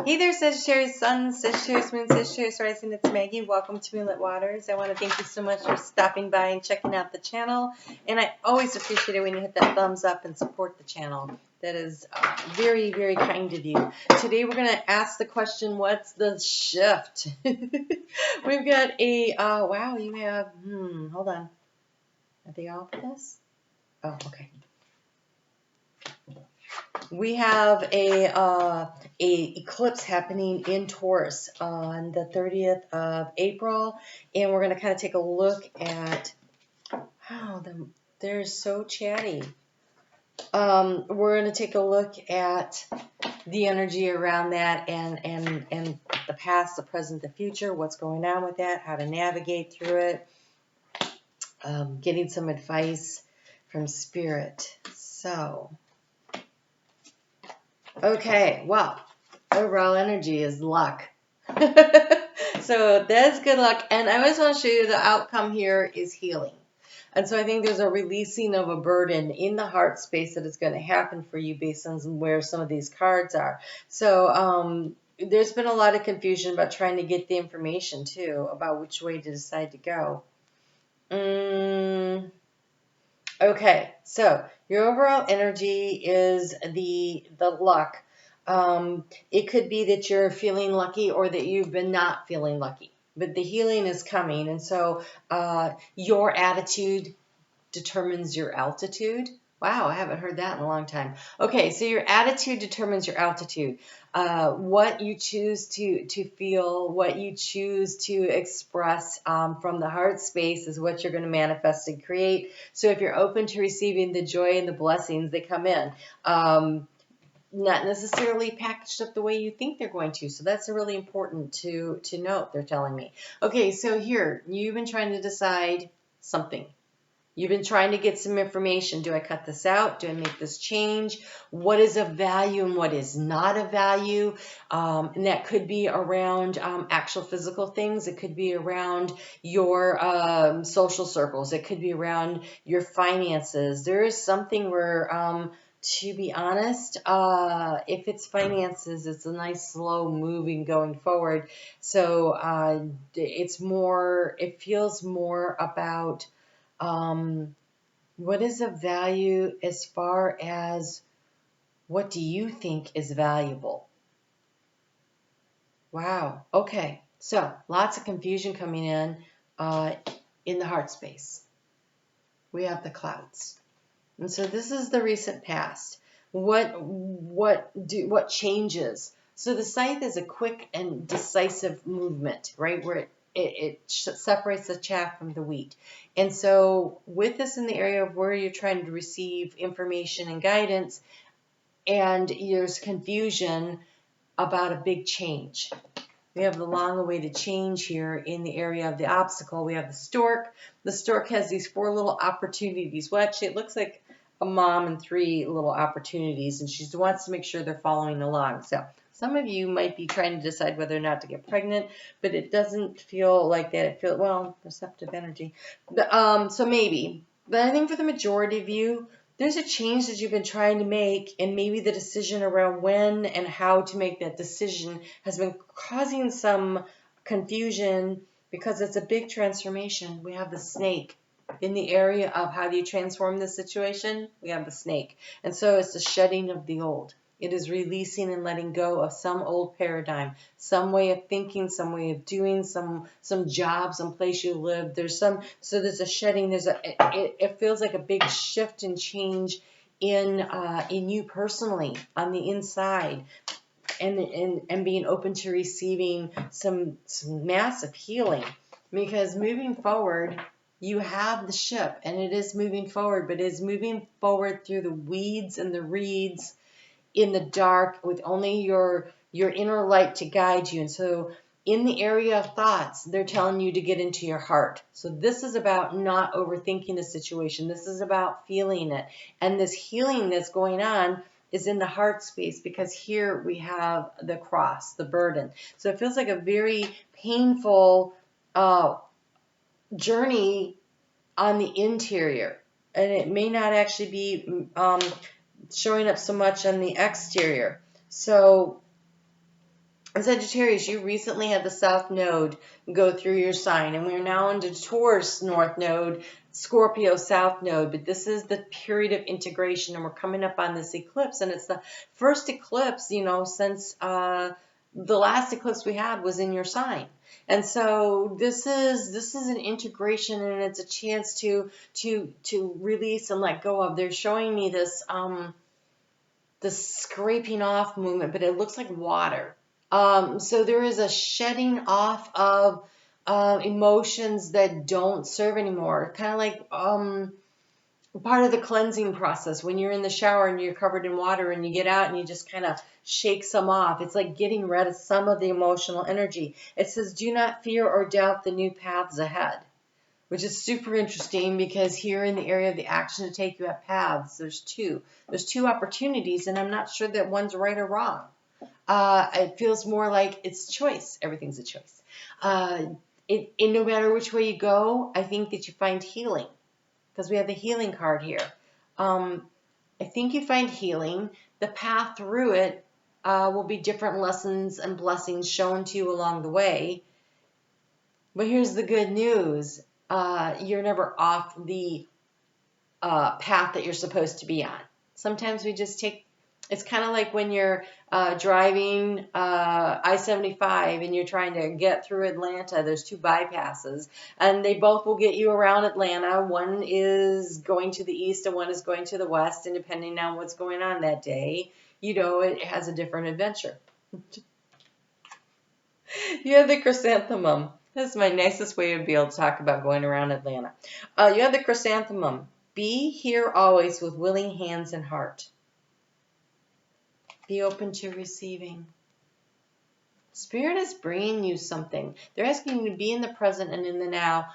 Hey there, Sagittarius Sun, Sagittarius Moon, Sagittarius Rising. It's Maggie. Welcome to Moonlit Waters. I want to thank you so much for stopping by and checking out the channel. And I always appreciate it when you hit that thumbs up and support the channel. That is very, very kind of you. Today we're going to ask the question, what's the shift? We've got a, wow, you have, hold on. Are they all for this? Oh, okay. We have a eclipse happening in Taurus on the 30th of April, and we're going to kind of take a look at, wow, they're so chatty. We're going to take a look at the energy around that and the past, the present, the future, what's going on with that, how to navigate through it, getting some advice from Spirit. So, okay, well, overall energy is luck. So that's good luck. And I always want to show you the outcome here is healing. And so I think there's a releasing of a burden in the heart space that is going to happen for you based on where some of these cards are. So there's been a lot of confusion about trying to get the information too about which way to decide to go. Okay, so your overall energy is the luck. It could be that you're feeling lucky or that you've been not feeling lucky, but the healing is coming. And so your attitude determines your altitude. Wow, I haven't heard that in a long time. Okay, so your attitude determines your altitude. What you choose to feel, what you choose to express from the heart space is what you're going to manifest and create. So if you're open to receiving the joy and the blessings that come in, not necessarily packaged up the way you think they're going to. So that's really important to note, they're telling me. Okay, so here, you've been trying to decide something. You've been trying to get some information. Do I cut this out? Do I make this change? What is of value and what is not of value? And that could be around actual physical things. It could be around your social circles. It could be around your finances. There is something where, to be honest, if it's finances, it's a nice slow moving going forward. So it feels more about what is of value as far as what do you think is valuable? Wow. Okay. So lots of confusion coming in the heart space. We have the clouds. And so this is the recent past. What changes? So the scythe is a quick and decisive movement, right? Where it separates the chaff from the wheat. And so with this in the area of where you're trying to receive information and guidance, and there's confusion about a big change. We have the long-awaited change here in the area of the obstacle. We have the stork. The stork has these 4 little opportunities. Well, actually, it looks like a mom and 3 little opportunities, and she wants to make sure they're following along. So some of you might be trying to decide whether or not to get pregnant, but it doesn't feel like that. It feels, well, receptive energy. So maybe. But I think for the majority of you, there's a change that you've been trying to make, and maybe the decision around when and how to make that decision has been causing some confusion because it's a big transformation. We have the snake. In the area of how do you transform this situation, we have the snake. And so it's the shedding of the old. It is releasing and letting go of some old paradigm, some way of thinking, some way of doing, some job, some place you live. So there's a shedding. It feels like a big shift and change in you personally on the inside, and being open to receiving some massive healing, because moving forward. You have the ship, and it is moving forward, but it is moving forward through the weeds and the reeds in the dark with only your inner light to guide you. And so in the area of thoughts, they're telling you to get into your heart. So this is about not overthinking the situation. This is about feeling it. And this healing that's going on is in the heart space, because here we have the cross, the burden. So it feels like a very painful journey on the interior, and it may not actually be showing up so much on the exterior. So Sagittarius, you recently had the South Node go through your sign, and we're now into Taurus North Node, Scorpio South Node, but this is the period of integration, and we're coming up on this eclipse, and it's the first eclipse, you know, since the last eclipse we had was in your sign. And so this is an integration, and it's a chance to release and let go of. They're showing me this scraping off movement, but it looks like water. So there is a shedding off of emotions that don't serve anymore. Kind of like part of the cleansing process when you're in the shower and you're covered in water and you get out and you just kind of shake some off. It's like getting rid of some of the emotional energy. It says, do not fear or doubt the new paths ahead, which is super interesting because here in the area of the action to take, you have paths. There's two opportunities, and I'm not sure that one's right or wrong. It feels more like it's choice. Everything's a choice. No matter which way you go, I think that you find healing, because we have the healing card here. I think you find healing. The path through it will be different lessons and blessings shown to you along the way. But here's the good news. You're never off the path that you're supposed to be on. Sometimes we just take, it's kind of like when you're driving I-75 and you're trying to get through Atlanta. There's two bypasses, and they both will get you around Atlanta. One is going to the east and one is going to the west, and depending on what's going on that day, you know, it has a different adventure. You have the chrysanthemum. This is my nicest way to be able to talk about going around Atlanta. You have the chrysanthemum. Be here always with willing hands and heart. Be open to receiving. Spirit is bringing you something. They're asking you to be in the present and in the now.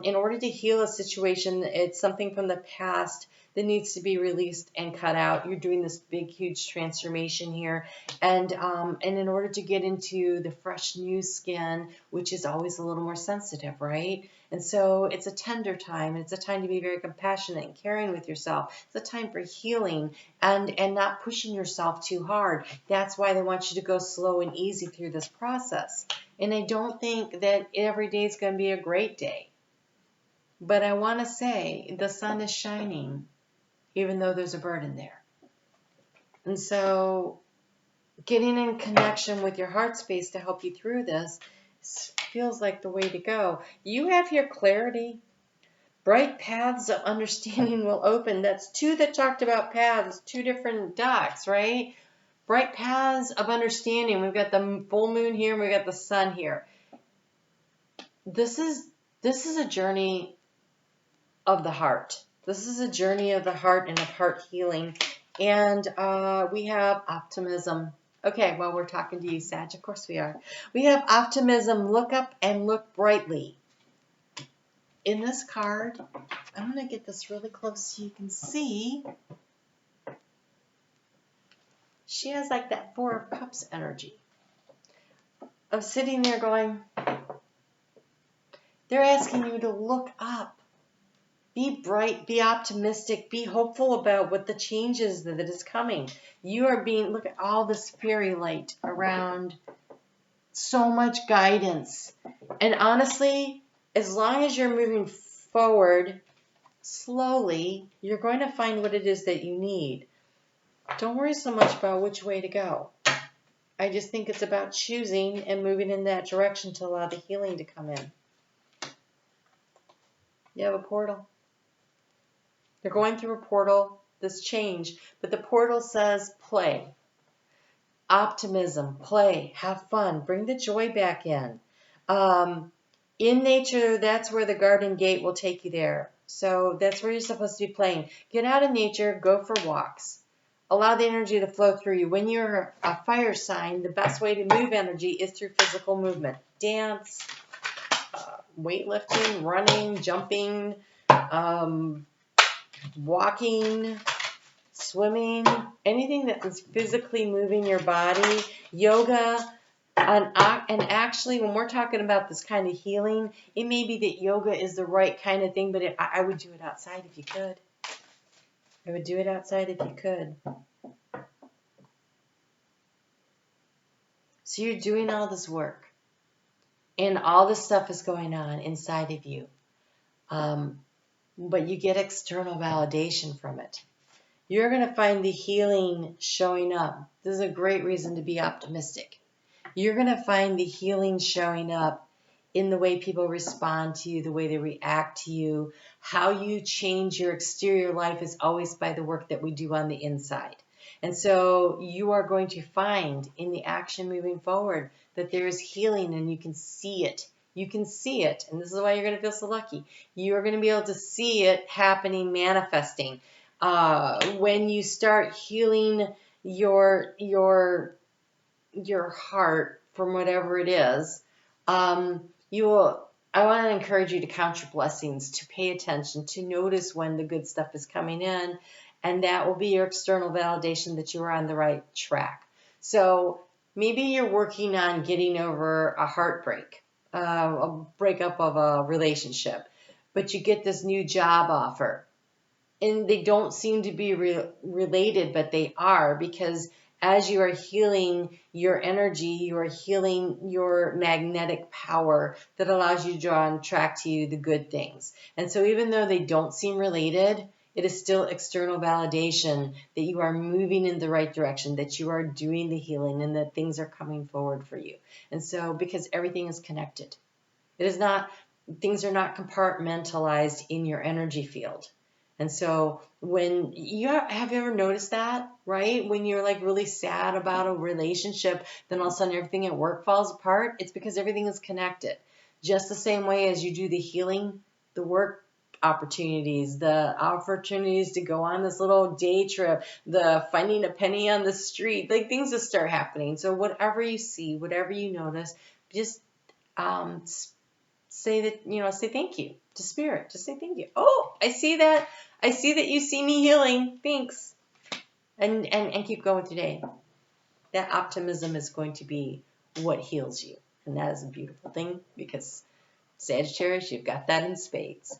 In order to heal a situation, it's something from the past that needs to be released and cut out. You're doing this big, huge transformation here. And in order to get into the fresh, new skin, which is always a little more sensitive, right? And so it's a tender time. It's a time to be very compassionate and caring with yourself. It's a time for healing and not pushing yourself too hard. That's why they want you to go slow and easy through this process. And I don't think that every day is going to be a great day. But I want to say the sun is shining, even though there's a burden there. And so getting in connection with your heart space to help you through this feels like the way to go. You have here clarity. Bright paths of understanding will open. That's two that talked about paths, two different dots, right? Bright paths of understanding. We've got the full moon here and we've got the sun here. This is a journey of the heart. This is a journey of the heart and of heart healing. And we have optimism. Okay, well, we're talking to you, Sag. Of course we are. We have optimism. Look up and look brightly. In this card, I'm going to get this really close so you can see. She has like that Four of Cups energy of sitting there going, they're asking you to look up. Be bright, be optimistic, be hopeful about what the change is that is coming. You are being, look at all this fairy light around, so much guidance. And honestly, as long as you're moving forward slowly, you're going to find what it is that you need. Don't worry so much about which way to go. I just think it's about choosing and moving in that direction to allow the healing to come in. You have a portal. They're going through a portal, this change, but the portal says play, optimism, play, have fun, bring the joy back in. In nature, that's where the garden gate will take you there. So that's where you're supposed to be playing. Get out of nature, go for walks. Allow the energy to flow through you. When you're a fire sign, the best way to move energy is through physical movement. Dance, weightlifting, running, jumping, walking, swimming, anything that is physically moving your body, yoga, and actually when we're talking about this kind of healing, it may be that yoga is the right kind of thing, but I would do it outside if you could. I would do it outside if you could. So you're doing all this work, and all this stuff is going on inside of you. But you get external validation from it. You're going to find the healing showing up. This is a great reason to be optimistic. You're going to find the healing showing up in the way people respond to you, the way they react to you. How you change your exterior life is always by the work that we do on the inside. And so you are going to find in the action moving forward that there is healing, and you can see it. You can see it, and this is why you're going to feel so lucky. You're going to be able to see it happening, manifesting. When you start healing your heart from whatever it is, I want to encourage you to count your blessings, to pay attention, to notice when the good stuff is coming in, and that will be your external validation that you are on the right track. So maybe you're working on getting over a heartbreak, a breakup of a relationship, but you get this new job offer, and they don't seem to be related, but they are, because as you are healing your energy, you are healing your magnetic power that allows you to draw and attract to you the good things. And so even though they don't seem related, it is still external validation that you are moving in the right direction, that you are doing the healing, and that things are coming forward for you. And so, because everything is connected, things are not compartmentalized in your energy field. And so have you ever noticed that, right? When you're like really sad about a relationship, then all of a sudden everything at work falls apart. It's because everything is connected. Just the same way as you do the healing, the work opportunities, the opportunities to go on this little day trip, the finding a penny on the street, like things just start happening. So whatever you see, whatever you notice, just say thank you to Spirit. Just say thank you. Oh, I see that. I see that you see me healing. Thanks. And keep going with your day. That optimism is going to be what heals you. And that is a beautiful thing, because Sagittarius, you've got that in spades.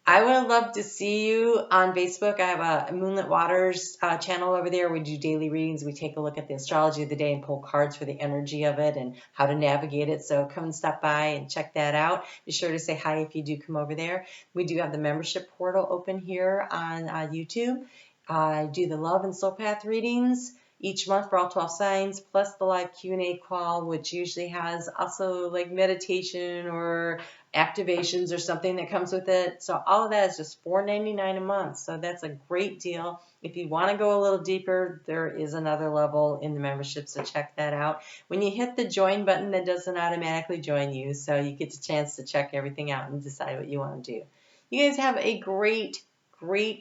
I would love to see you on Facebook. I have a Moonlit Waters channel over there. We do daily readings. We take a look at the astrology of the day and pull cards for the energy of it and how to navigate it. So come and stop by and check that out. Be sure to say hi if you do come over there. We do have the membership portal open here on YouTube. I do the love and soul path readings each month for all 12 signs, plus the live Q&A call, which usually has also like meditation or activations or something that comes with it. So all of that is just $4.99 a month. So that's a great deal. If you want to go a little deeper, there is another level in the membership, so check that out. When you hit the join button, that doesn't automatically join you, so you get the chance to check everything out and decide what you want to do. You guys have a great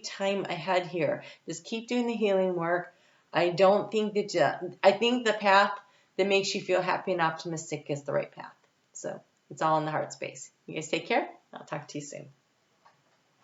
time ahead here. Just keep doing the healing work. I think the path that makes you feel happy and optimistic is the right path. So it's all in the heart space. You guys take care. I'll talk to you soon.